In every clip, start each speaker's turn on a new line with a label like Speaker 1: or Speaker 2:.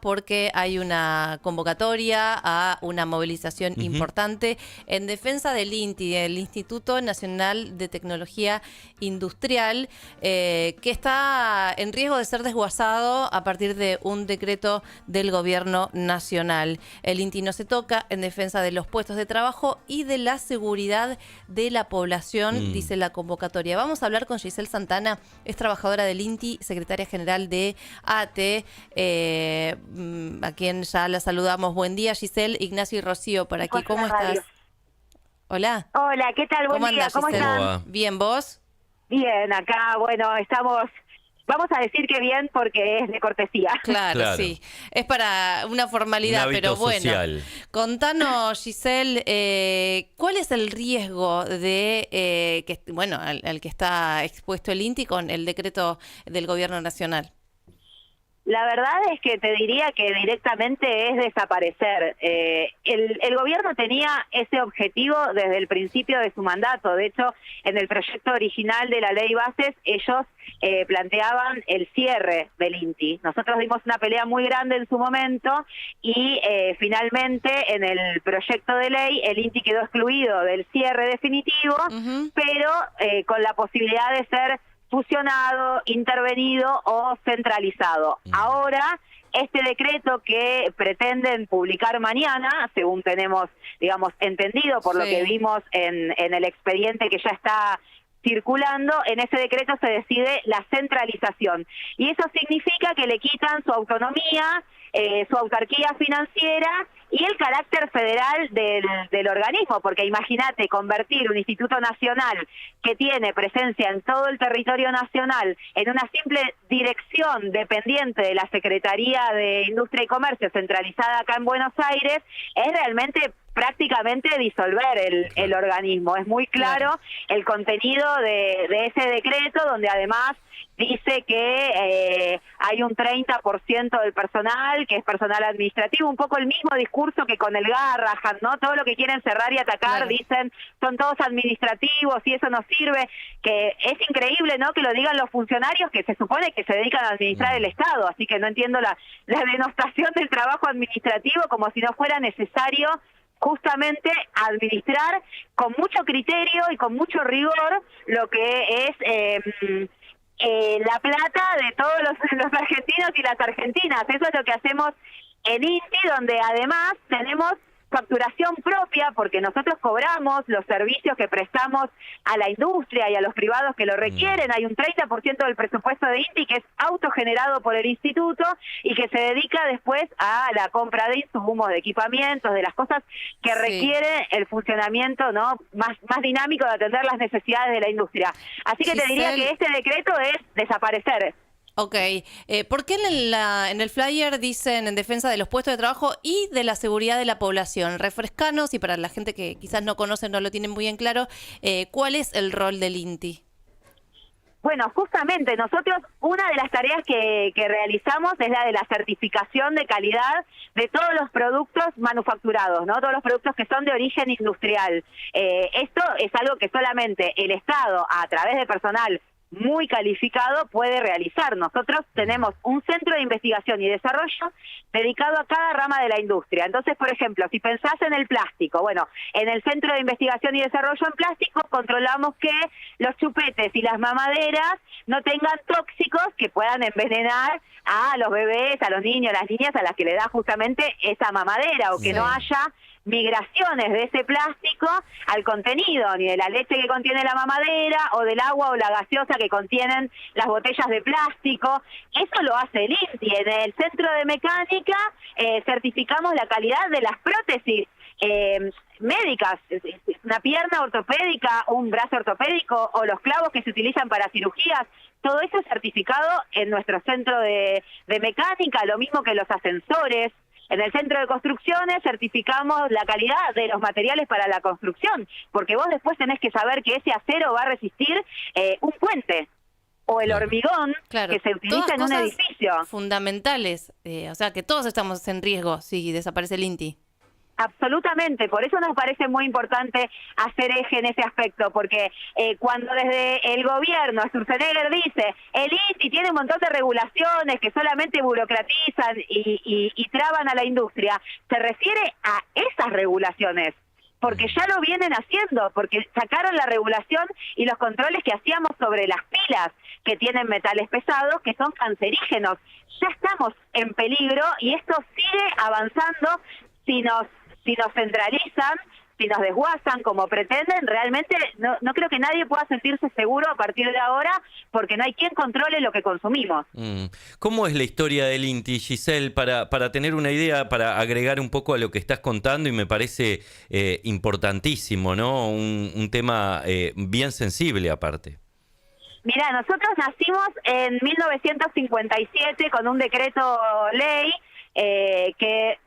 Speaker 1: porque hay una convocatoria a una movilización importante en defensa del INTI, el Instituto Nacional de Tecnología Industrial, que está en riesgo de ser desguazado a partir de un decreto del gobierno nacional. El INTI no se toca, en defensa de los puestos de trabajo y de la seguridad de la población, dice la convocatoria. Vamos a hablar con Giselle Santana, es trabajadora del INTI, secretaria general de ATE, a quien ya la saludamos. Buen día, Giselle. Ignacio y Rocío por aquí. ¿Cómo estás? Hola.
Speaker 2: Hola, ¿qué tal? Buen
Speaker 1: ¿Cómo
Speaker 2: día,
Speaker 1: andás,
Speaker 2: ¿cómo
Speaker 1: Giselle?
Speaker 2: están?
Speaker 1: Bien, ¿vos?
Speaker 2: Bien, acá, bueno, vamos a decir que bien porque es de cortesía.
Speaker 1: Claro, sí. Es para una formalidad,
Speaker 3: Un hábito
Speaker 1: pero bueno.
Speaker 3: social.
Speaker 1: Contanos, Giselle, ¿cuál es el riesgo de al que está expuesto el INTI con el decreto del gobierno nacional?
Speaker 2: La verdad es que te diría que directamente es desaparecer. El gobierno tenía ese objetivo desde el principio de su mandato. De hecho, en el proyecto original de la ley bases, ellos planteaban el cierre del INTI. Nosotros dimos una pelea muy grande en su momento y finalmente en el proyecto de ley el INTI quedó excluido del cierre definitivo, pero con la posibilidad de ser fusionado, intervenido o centralizado. Ahora, este decreto que pretenden publicar mañana, según tenemos, digamos, entendido por lo que vimos en el expediente que ya está circulando, en ese decreto se decide la centralización. Y eso significa que le quitan su autonomía, su autarquía financiera y el carácter federal del organismo, porque imagínate convertir un instituto nacional que tiene presencia en todo el territorio nacional en una simple dirección dependiente de la Secretaría de Industria y Comercio centralizada acá en Buenos Aires, es realmente prácticamente disolver el organismo. Es muy claro el contenido de ese decreto, donde además dice que hay un 30% del personal que es personal administrativo, un poco el mismo discurso que con el Garrahan, ¿no? Todo lo que quieren cerrar y atacar, dicen, son todos administrativos y eso no sirve, que es increíble, ¿no?, que lo digan los funcionarios que se supone que se dedican a administrar el Estado, así que no entiendo la denostación del trabajo administrativo, como si no fuera necesario justamente administrar con mucho criterio y con mucho rigor lo que es la plata de todos los argentinos y las argentinas. Eso es lo que hacemos en INTI, donde además tenemos facturación propia, porque nosotros cobramos los servicios que prestamos a la industria y a los privados que lo requieren. Hay un 30% del presupuesto de INTI que es autogenerado por el instituto y que se dedica después a la compra de insumos, de equipamientos, de las cosas que requiere el funcionamiento, ¿no?, más dinámico de atender las necesidades de la industria. Así que te diría que este decreto es desaparecer.
Speaker 1: Ok, ¿por qué en el flyer dicen en defensa de los puestos de trabajo y de la seguridad de la población? Refrescanos, y para la gente que quizás no conoce, no lo tiene muy en claro, ¿cuál es el rol del INTI?
Speaker 2: Bueno, justamente nosotros una de las tareas que realizamos es la de la certificación de calidad de todos los productos manufacturados, ¿no? Todos los productos que son de origen industrial. Esto es algo que solamente el Estado, a través de personal muy calificado, puede realizar. Nosotros tenemos un centro de investigación y desarrollo dedicado a cada rama de la industria. Entonces, por ejemplo, si pensás en el plástico, bueno, en el centro de investigación y desarrollo en plástico controlamos que los chupetes y las mamaderas no tengan tóxicos que puedan envenenar a los bebés, a los niños, a las niñas a las que le da justamente esa mamadera, o que no haya migraciones de ese plástico al contenido, ni de la leche que contiene la mamadera, o del agua o la gaseosa que contienen las botellas de plástico. Eso lo hace el INTI. En el Centro de Mecánica certificamos la calidad de las prótesis médicas, una pierna ortopédica, un brazo ortopédico, o los clavos que se utilizan para cirugías. Todo eso es certificado en nuestro Centro de Mecánica, lo mismo que los ascensores. En el Centro de Construcciones certificamos la calidad de los materiales para la construcción, porque vos después tenés que saber que ese acero va a resistir un puente o el hormigón que se utiliza en un edificio.
Speaker 1: Fundamentales, o sea que todos estamos en riesgo si desaparece el INTI.
Speaker 2: Absolutamente, por eso nos parece muy importante hacer eje en ese aspecto, porque cuando desde el gobierno Sturzenegger dice el INTI tiene un montón de regulaciones que solamente burocratizan y traban a la industria, se refiere a esas regulaciones, porque ya lo vienen haciendo, porque sacaron la regulación y los controles que hacíamos sobre las pilas que tienen metales pesados, que son cancerígenos. Ya estamos en peligro y esto sigue avanzando si nos centralizan, si nos desguazan como pretenden. Realmente no creo que nadie pueda sentirse seguro a partir de ahora, porque no hay quien controle lo que consumimos.
Speaker 3: ¿Cómo es la historia del INTI, Giselle? Para tener una idea, para agregar un poco a lo que estás contando, y me parece importantísimo, ¿no? Un tema bien sensible aparte.
Speaker 2: Mirá, nosotros nacimos en 1957 con un decreto ley que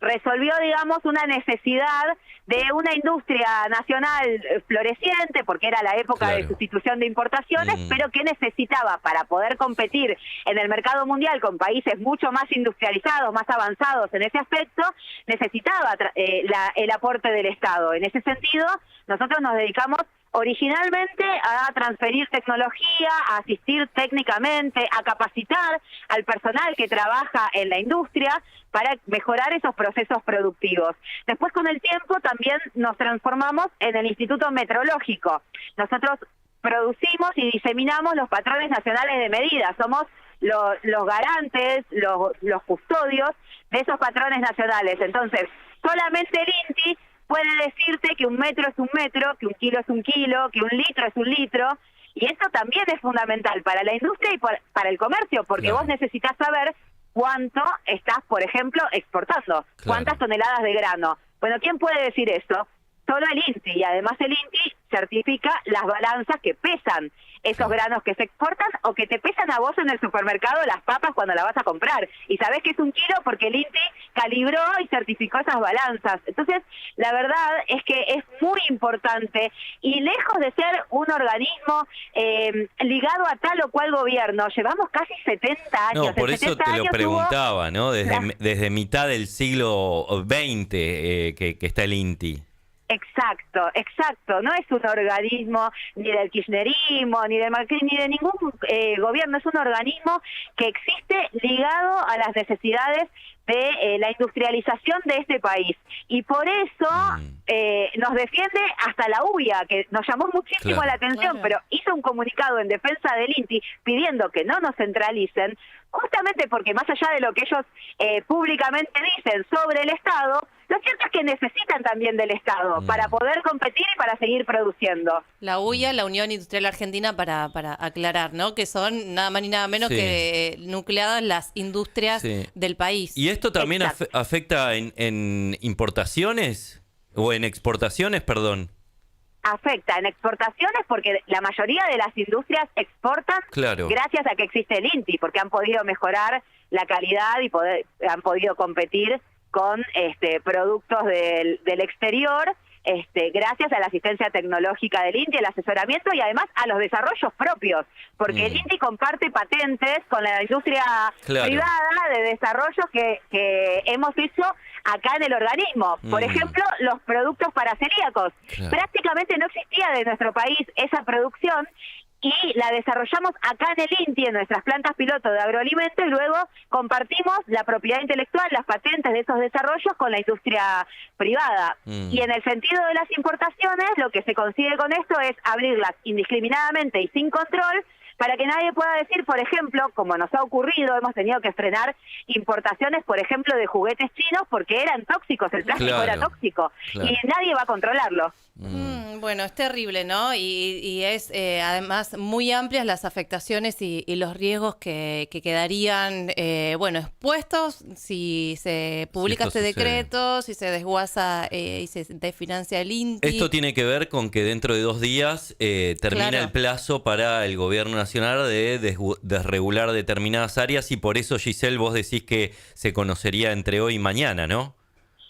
Speaker 2: resolvió, digamos, una necesidad de una industria nacional floreciente, porque era la época de sustitución de importaciones, pero que necesitaba, para poder competir en el mercado mundial con países mucho más industrializados, más avanzados en ese aspecto, necesitaba el aporte del Estado. En ese sentido, nosotros nos dedicamos originalmente a transferir tecnología, a asistir técnicamente, a capacitar al personal que trabaja en la industria para mejorar esos procesos productivos. Después, con el tiempo, también nos transformamos en el Instituto Metrológico. Nosotros producimos y diseminamos los patrones nacionales de medida. Somos los garantes, los custodios de esos patrones nacionales. Entonces, solamente el INTI puede decirte que un metro es un metro, que un kilo es un kilo, que un litro es un litro, y eso también es fundamental para la industria y para el comercio, porque vos necesitas saber cuánto estás, por ejemplo, exportando, cuántas toneladas de grano. Bueno, ¿quién puede decir eso? Solo el INTI, y además el INTI certifica las balanzas que pesan esos granos que se exportan o que te pesan a vos en el supermercado las papas cuando la vas a comprar. Y sabés que es un kilo porque el INTI calibró y certificó esas balanzas. Entonces, la verdad es que es muy importante, y lejos de ser un organismo ligado a tal o cual gobierno, llevamos casi 70 años.
Speaker 3: No, por eso te lo preguntaba, ¿no? Desde mitad del siglo XX que está el INTI.
Speaker 2: Exacto. No es un organismo ni del kirchnerismo, ni de Macri, ni de ningún gobierno. Es un organismo que existe ligado a las necesidades de la industrialización de este país. Y por eso nos defiende hasta la UIA, que nos llamó muchísimo la atención, pero hizo un comunicado en defensa del INTI pidiendo que no nos centralicen, justamente porque más allá de lo que ellos públicamente dicen sobre el Estado, lo cierto es que necesitan también del Estado para poder competir y para seguir produciendo.
Speaker 1: La UIA, la Unión Industrial Argentina, para aclarar, ¿no? Que son nada más ni nada menos que nucleadas las industrias del país.
Speaker 3: ¿Y esto también afecta en importaciones o en exportaciones, perdón?
Speaker 2: Afecta en exportaciones porque la mayoría de las industrias exportan gracias a que existe el INTI, porque han podido mejorar la calidad y han podido competir con productos del exterior, gracias a la asistencia tecnológica del INTI, el asesoramiento y además a los desarrollos propios, porque el INTI comparte patentes con la industria privada de desarrollo que hemos hecho acá en el organismo. Por ejemplo, los productos para celíacos. Prácticamente no existía de nuestro país esa producción, y la desarrollamos acá en el INTI, en nuestras plantas piloto de agroalimento, y luego compartimos la propiedad intelectual, las patentes de esos desarrollos con la industria privada. Y en el sentido de las importaciones, lo que se consigue con esto es abrirlas indiscriminadamente y sin control, para que nadie pueda decir, por ejemplo, como nos ha ocurrido, hemos tenido que frenar importaciones, por ejemplo, de juguetes chinos porque eran tóxicos, el plástico era tóxico, y nadie va a controlarlo.
Speaker 1: Bueno, es terrible, ¿no? Y es además muy amplias las afectaciones y los riesgos que quedarían, expuestos si se publica este decreto, si se desguaza y se desfinancia el INTI.
Speaker 3: Esto tiene que ver con que dentro de 2 días termina el plazo para el gobierno nacional de desregular determinadas áreas, y por eso, Giselle, vos decís que se conocería entre hoy y mañana, ¿no?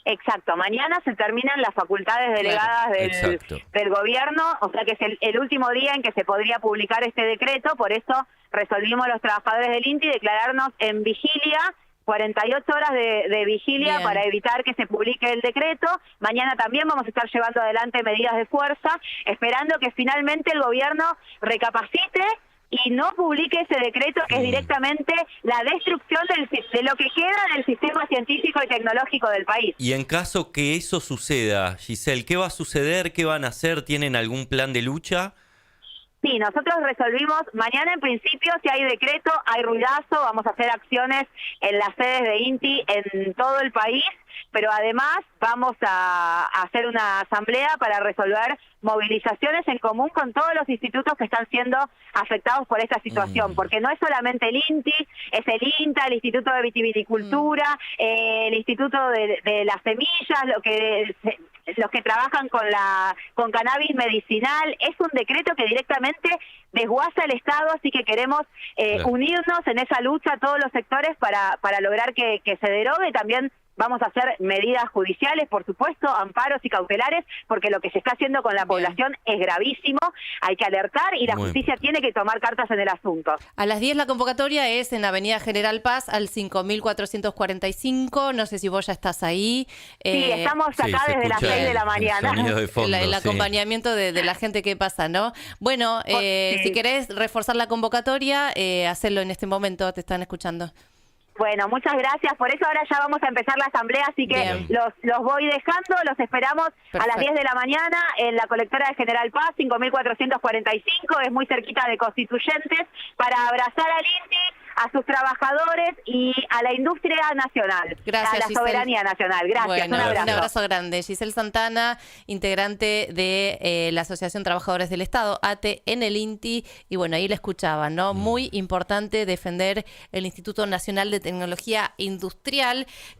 Speaker 2: Exacto, mañana se terminan las facultades delegadas del gobierno, o sea que es el último día en que se podría publicar este decreto. Por eso resolvimos los trabajadores del INTI declararnos en vigilia 48 horas de vigilia
Speaker 1: Bien.
Speaker 2: para evitar que se publique el decreto. Mañana también vamos a estar llevando adelante medidas de fuerza, esperando que finalmente el gobierno recapacite y no publique ese decreto que es directamente la destrucción de lo que queda del sistema científico y tecnológico del país.
Speaker 3: Y en caso que eso suceda, Giselle, ¿qué va a suceder? ¿Qué van a hacer? ¿Tienen algún plan de lucha?
Speaker 2: Sí, nosotros resolvimos, mañana en principio, si hay decreto, hay ruidazo, vamos a hacer acciones en las sedes de INTI en todo el país, pero además vamos a hacer una asamblea para resolver movilizaciones en común con todos los institutos que están siendo afectados por esta situación, porque no es solamente el INTI, es el INTA, el Instituto de Vitivinicultura, el Instituto de las Semillas, los que trabajan con cannabis medicinal. Es un decreto que directamente desguaza el Estado, así que queremos unirnos en esa lucha todos los sectores para lograr que se derogue. También vamos a hacer medidas judiciales, por supuesto, amparos y cautelares, porque lo que se está haciendo con la población es gravísimo, hay que alertar y la justicia tiene que tomar cartas en el asunto.
Speaker 1: A las 10 la convocatoria es en Avenida General Paz al 5445, no sé si vos ya estás ahí.
Speaker 2: Sí, estamos acá desde las 6 de la mañana.
Speaker 3: De fondo,
Speaker 1: el acompañamiento de la gente que pasa, ¿no? Bueno, si querés reforzar la convocatoria, hacelo en este momento, te están escuchando.
Speaker 2: Bueno, muchas gracias. Por eso ahora ya vamos a empezar la asamblea, así que los voy dejando, los esperamos a las 10 de la mañana en la colectora de General Paz, 5445, es muy cerquita de Constituyentes, para abrazar al INTI, a sus trabajadores y a la industria nacional,
Speaker 1: gracias,
Speaker 2: a la soberanía nacional. Gracias,
Speaker 1: bueno,
Speaker 2: un abrazo.
Speaker 1: Un abrazo grande. Giselle Santana, integrante de la Asociación Trabajadores del Estado, ATE, en el INTI, y bueno, ahí la escuchaban, ¿no? Muy importante defender el Instituto Nacional de Tecnología Industrial, que